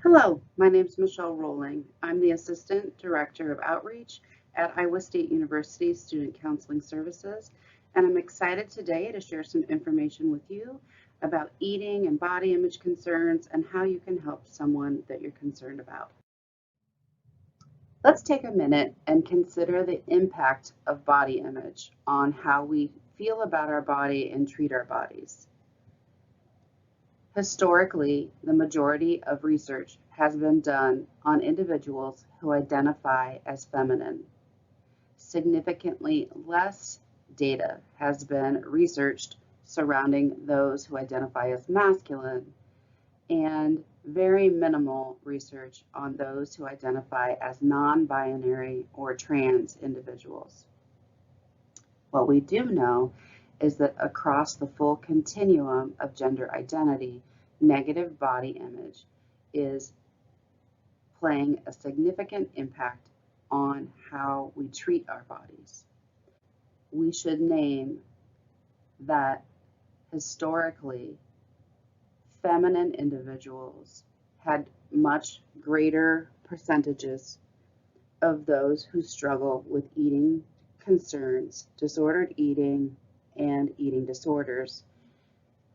Hello, my name is Michelle Rolling. I'm the Assistant Director of Outreach at Iowa State University Student Counseling Services, and I'm excited today to share some information with you about eating and body image concerns and how you can help someone that you're concerned about. Let's take a minute and consider the impact of body image on how we feel about our body and treat our bodies. Historically, the majority of research has been done on individuals who identify as feminine. Significantly less data has been researched surrounding those who identify as masculine, and very minimal research on those who identify as non-binary or trans individuals. What we do know is that across the full continuum of gender identity, negative body image is playing a significant impact on how we treat our bodies. We should name that historically, feminine individuals had much greater percentages of those who struggle with eating concerns, disordered eating, and eating disorders.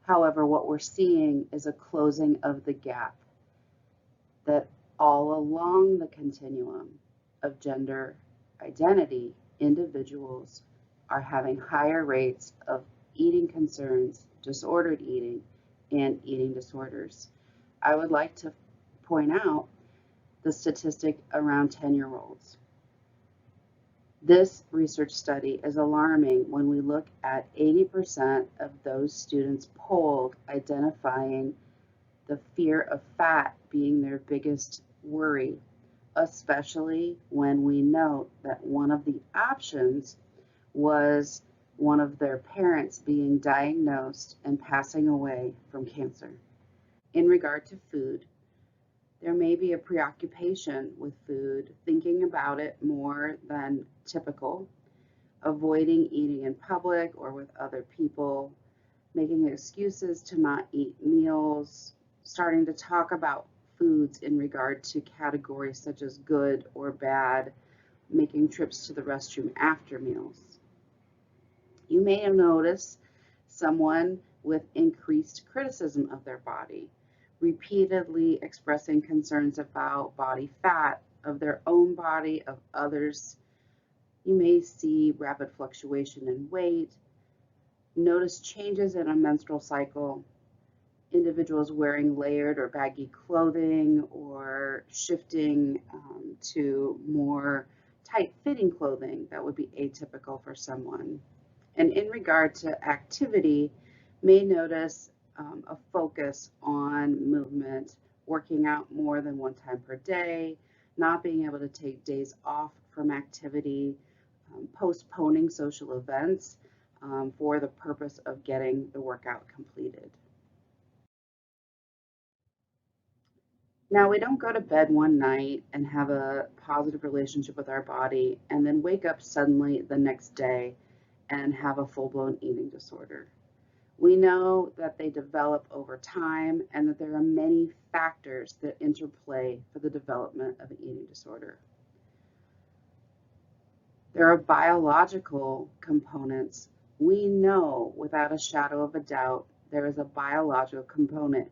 However, what we're seeing is a closing of the gap that all along the continuum of gender identity, individuals are having higher rates of eating concerns, disordered eating, and eating disorders. I would like to point out the statistic around 10-year-olds. This research study is alarming when we look at 80% of those students polled identifying the fear of fat being their biggest worry, especially when we note that one of the options was one of their parents being diagnosed and passing away from cancer. In regard to food, there may be a preoccupation with food, thinking about it more than typical, avoiding eating in public or with other people, making excuses to not eat meals, starting to talk about foods in regard to categories such as good or bad, making trips to the restroom after meals. You may have noticed someone with increased criticism of their body, repeatedly expressing concerns about body fat, of their own body, of others. You may see rapid fluctuation in weight, notice changes in a menstrual cycle, individuals wearing layered or baggy clothing or shifting to more tight-fitting clothing that would be atypical for someone. And in regard to activity, may notice a focus on movement, working out more than one time per day, not being able to take days off from activity, postponing social events for the purpose of getting the workout completed. Now, we don't go to bed one night and have a positive relationship with our body and then wake up suddenly the next day and have a full-blown eating disorder. We know that they develop over time and that there are many factors that interplay for the development of an eating disorder. There are biological components. We know without a shadow of a doubt there is a biological component,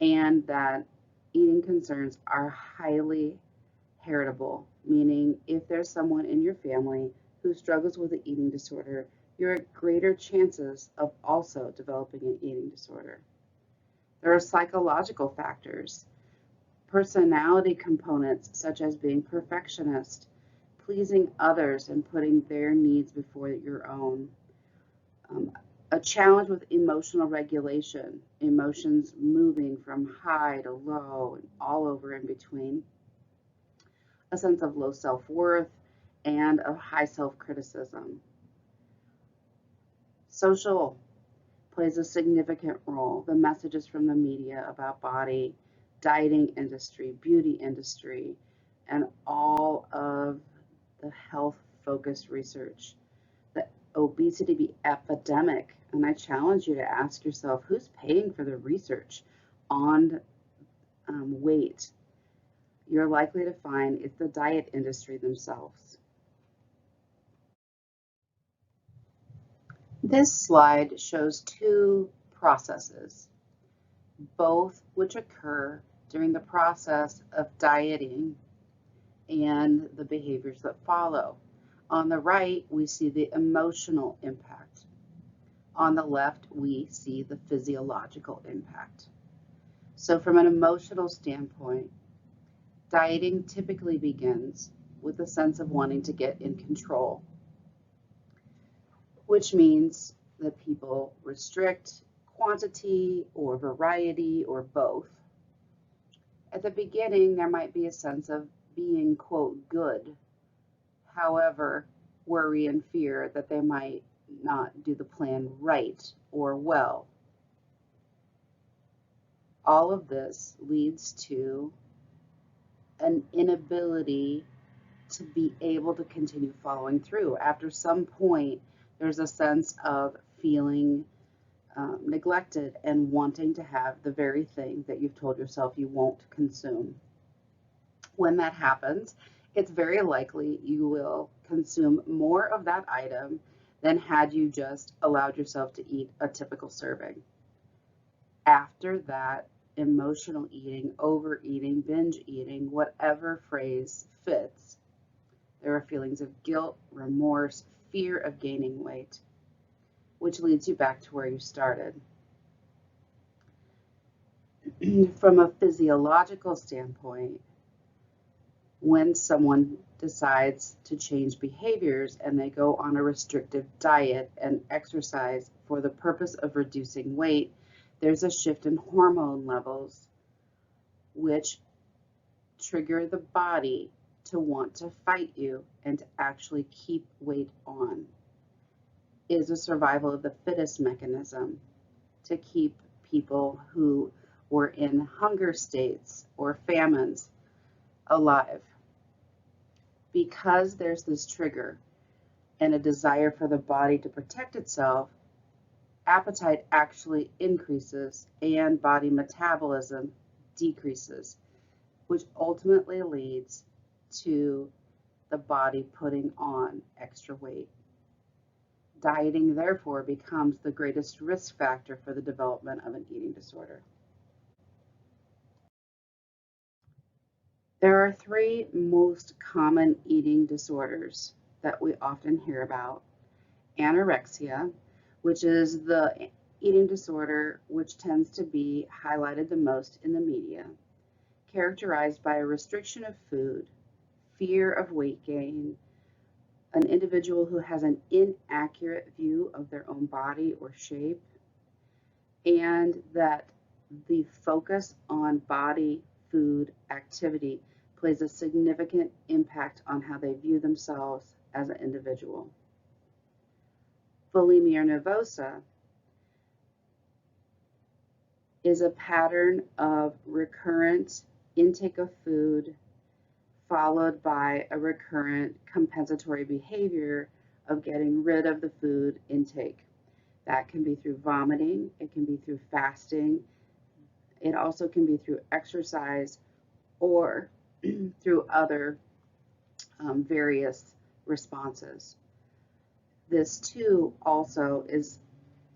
and that eating concerns are highly heritable, meaning if there's someone in your family who struggles with an eating disorder, you're at greater chances of also developing an eating disorder. There are psychological factors, personality components such as being perfectionist, pleasing others and putting their needs before your own. A challenge with emotional regulation, emotions moving from high to low and all over in between, a sense of low self-worth and of high self-criticism. Social plays a significant role. The messages from the media about body, dieting industry, beauty industry, and all of the health-focused research. The obesity epidemic, and I challenge you to ask yourself, who's paying for the research on weight, you're likely to find it's the diet industry themselves. This slide shows two processes, both which occur during the process of dieting and the behaviors that follow. On the right, we see the emotional impact. On the left, we see the physiological impact. So from an emotional standpoint, dieting typically begins with a sense of wanting to get in control, which means that people restrict quantity or variety or both. At the beginning, there might be a sense of being, quote, good. However, worry and fear that they might not do the plan right or well. All of this leads to an inability to be able to continue following through. After some point, there's a sense of feeling neglected and wanting to have the very thing that you've told yourself you won't consume. When that happens, it's very likely you will consume more of that item than had you just allowed yourself to eat a typical serving. After that, emotional eating, overeating, binge eating, whatever phrase fits, there are feelings of guilt, remorse, fear of gaining weight, which leads you back to where you started. From a physiological standpoint, when someone decides to change behaviors and they go on a restrictive diet and exercise for the purpose of reducing weight, there's a shift in hormone levels, which trigger the body to want to fight you and to actually keep weight on. It is a survival of the fittest mechanism to keep people who were in hunger states or famines alive. Because there's this trigger and a desire for the body to protect itself, appetite actually increases and body metabolism decreases, which ultimately leads to the body putting on extra weight. Dieting, therefore, becomes the greatest risk factor for the development of an eating disorder. There are three most common eating disorders that we often hear about. Anorexia, which is the eating disorder which tends to be highlighted the most in the media, characterized by a restriction of food, fear of weight gain, an individual who has an inaccurate view of their own body or shape, and that the focus on body, food, activity plays a significant impact on how they view themselves as an individual. Bulimia nervosa is a pattern of recurrent intake of food followed by a recurrent compensatory behavior of getting rid of the food intake. That can be through vomiting, it can be through fasting, it also can be through exercise or through other various responses. This too also is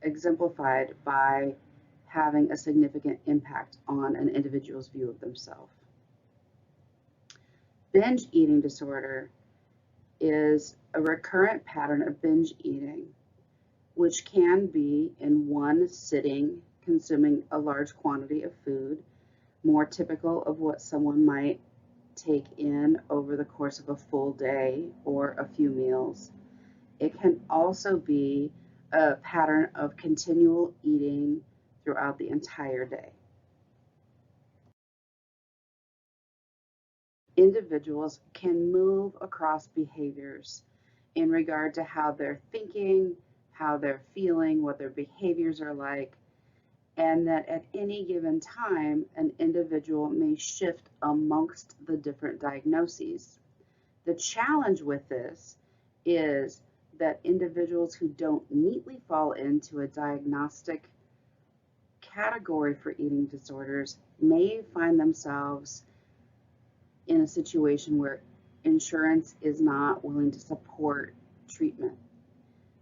exemplified by having a significant impact on an individual's view of themselves. Binge eating disorder is a recurrent pattern of binge eating, which can be in one sitting, consuming a large quantity of food, more typical of what someone might take in over the course of a full day or a few meals. It can also be a pattern of continual eating throughout the entire day. Individuals can move across behaviors in regard to how they're thinking, how they're feeling, what their behaviors are like, and that at any given time, an individual may shift amongst the different diagnoses. The challenge with this is that individuals who don't neatly fall into a diagnostic category for eating disorders may find themselves in a situation where insurance is not willing to support treatment.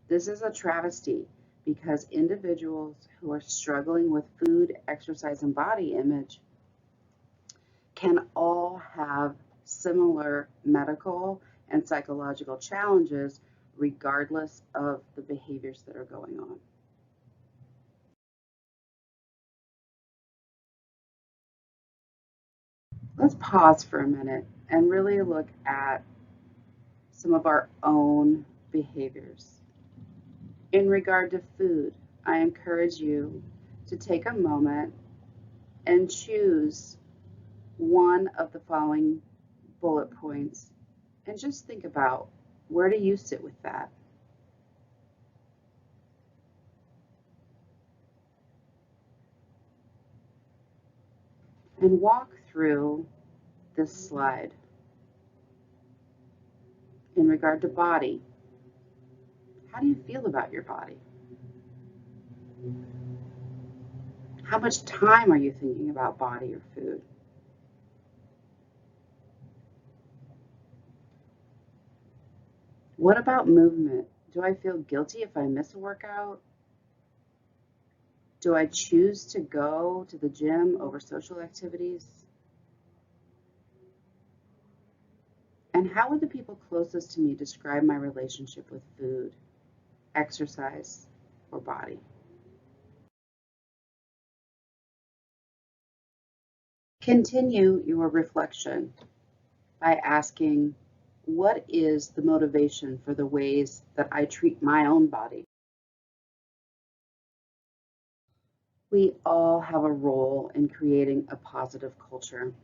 This is a travesty because individuals who are struggling with food, exercise, and body image can all have similar medical and psychological challenges regardless of the behaviors that are going on. Let's pause for a minute and really look at some of our own behaviors. In regard to food, I encourage you to take a moment and choose one of the following bullet points and just think about, where do you sit with that? And walk through this slide. In regard to body, how do you feel about your body? How much time are you thinking about body or food? What about movement? Do I feel guilty if I miss a workout? Do I choose to go to the gym over social activities? And how would the people closest to me describe my relationship with food, exercise, or body? Continue your reflection by asking, what is the motivation for the ways that I treat my own body? We all have a role in creating a positive culture.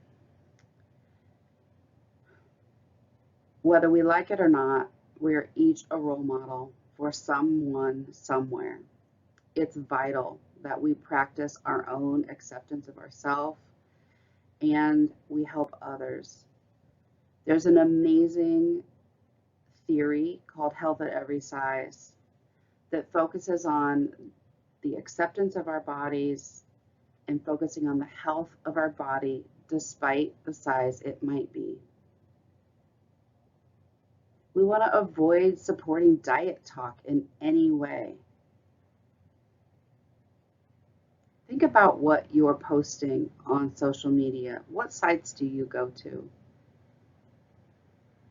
Whether we like it or not, we're each a role model for someone somewhere. It's vital that we practice our own acceptance of ourselves and we help others. There's an amazing theory called Health at Every Size that focuses on the acceptance of our bodies and focusing on the health of our body despite the size it might be. We want to avoid supporting diet talk in any way. Think about what you're posting on social media. What sites do you go to?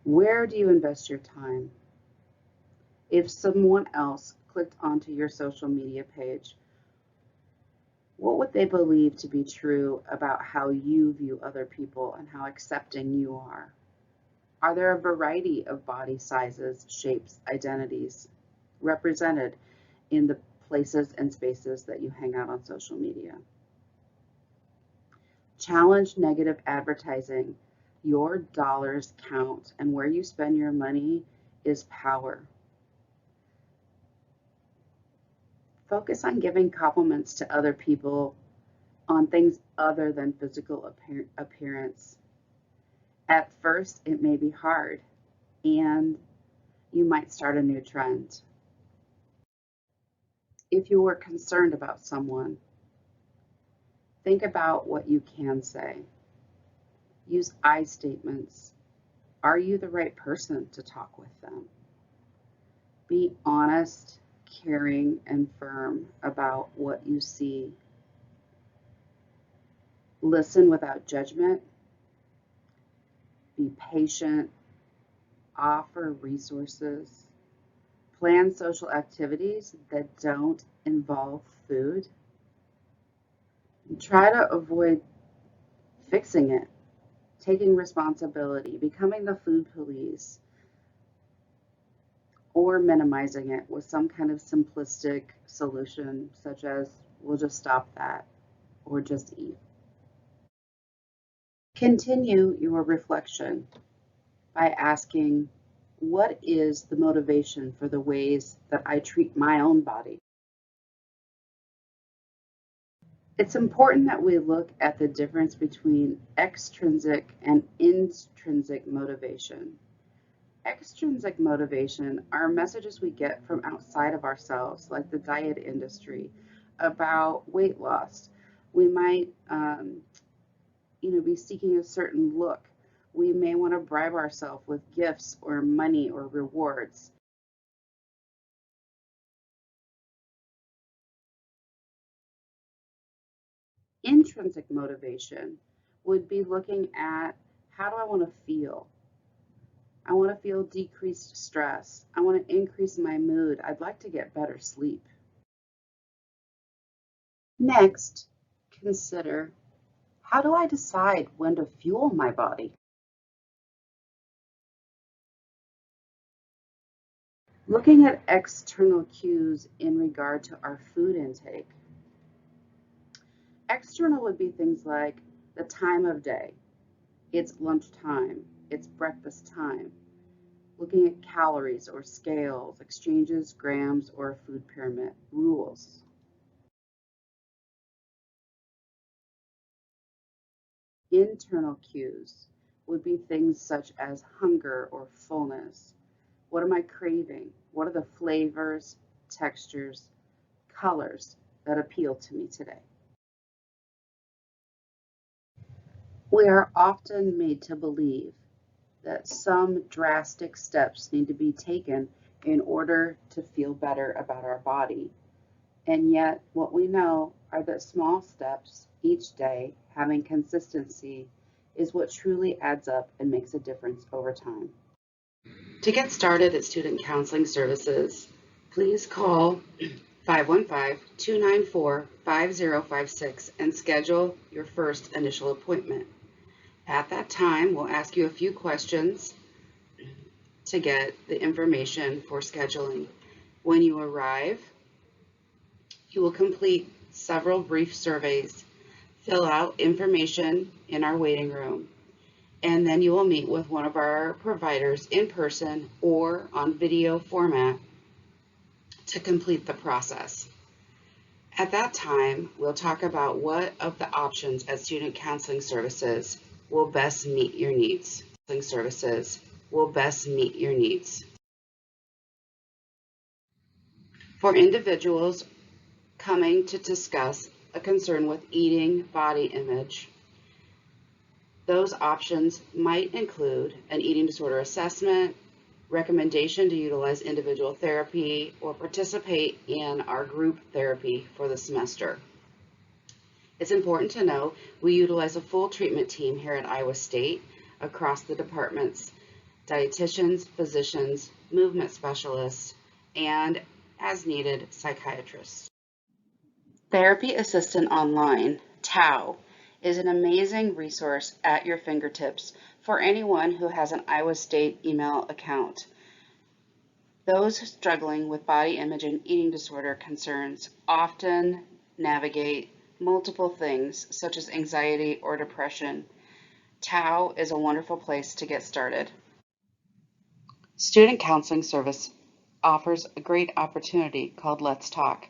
Where do you invest your time? If someone else clicked onto your social media page, what would they believe to be true about how you view other people and how accepting you are? Are there a variety of body sizes, shapes, identities represented in the places and spaces that you hang out on social media? Challenge negative advertising. Your dollars count, and where you spend your money is power. Focus on giving compliments to other people on things other than physical appearance. At first, it may be hard, and you might start a new trend. If you were concerned about someone, think about what you can say. Use I statements. Are you the right person to talk with them? Be honest, caring, and firm about what you see. Listen without judgment. Be patient. Offer resources. Plan social activities that don't involve food. Try to avoid fixing it, taking responsibility, becoming the food police, or minimizing it with some kind of simplistic solution, such as, we'll just stop that, or just eat. Continue your reflection by asking, what is the motivation for the ways that I treat my own body? It's important that we look at the difference between extrinsic and intrinsic motivation. Extrinsic motivation are messages we get from outside of ourselves, like the diet industry, about weight loss. We might be seeking a certain look. We may want to bribe ourselves with gifts or money or rewards. Intrinsic motivation would be looking at, how do I want to feel? I want to feel decreased stress. I want to increase my mood. I'd like to get better sleep. Next, consider, how do I decide when to fuel my body? Looking at external cues in regard to our food intake. External would be things like the time of day. It's lunchtime. It's breakfast time. Looking at calories or scales, exchanges, grams, or food pyramid rules. Internal cues would be things such as hunger or fullness. What am I craving? What are the flavors, textures, colors that appeal to me today? We are often made to believe that some drastic steps need to be taken in order to feel better about our body. And yet, what we know are that small steps each day, having consistency, is what truly adds up and makes a difference over time. To get started at Student Counseling Services, please call 515-294-5056 and schedule your first initial appointment. At that time, we'll ask you a few questions to get the information for scheduling. When you arrive, you will complete several brief surveys, fill out information in our waiting room, and then you will meet with one of our providers in person or on video format to complete the process. At that time, we'll talk about what of the options at Student Counseling Services will best meet your needs. Services will best meet your needs. For individuals coming to discuss a concern with eating, body image, those options might include an eating disorder assessment, recommendation to utilize individual therapy, or participate in our group therapy for the semester. It's important to know we utilize a full treatment team here at Iowa State across the departments: dietitians, physicians, movement specialists, and, as needed, psychiatrists. Therapy Assistant Online, TAO, is an amazing resource at your fingertips for anyone who has an Iowa State email account. Those struggling with body image and eating disorder concerns often navigate multiple things such as anxiety or depression. TAO is a wonderful place to get started. Student Counseling Service offers a great opportunity called Let's Talk,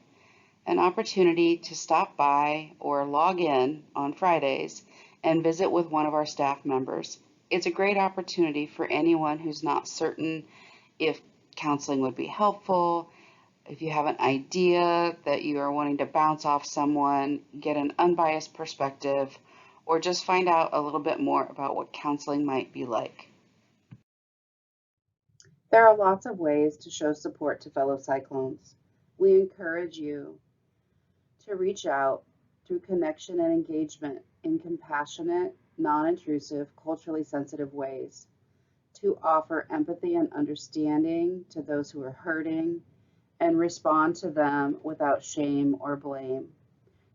an opportunity to stop by or log in on Fridays and visit with one of our staff members. It's a great opportunity for anyone who's not certain if counseling would be helpful, if you have an idea that you are wanting to bounce off someone, get an unbiased perspective, or just find out a little bit more about what counseling might be like. There are lots of ways to show support to fellow Cyclones. We encourage you to reach out through connection and engagement in compassionate, non-intrusive, culturally sensitive ways, to offer empathy and understanding to those who are hurting, and respond to them without shame or blame.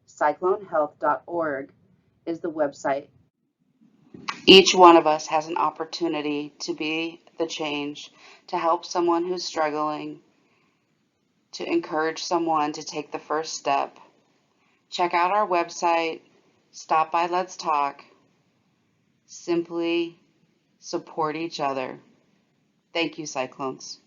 CycloneHealth.org is the website. Each one of us has an opportunity to be the change, to help someone who's struggling, to encourage someone to take the first step. Check out our website, stop by Let's Talk, simply support each other. Thank you, Cyclones.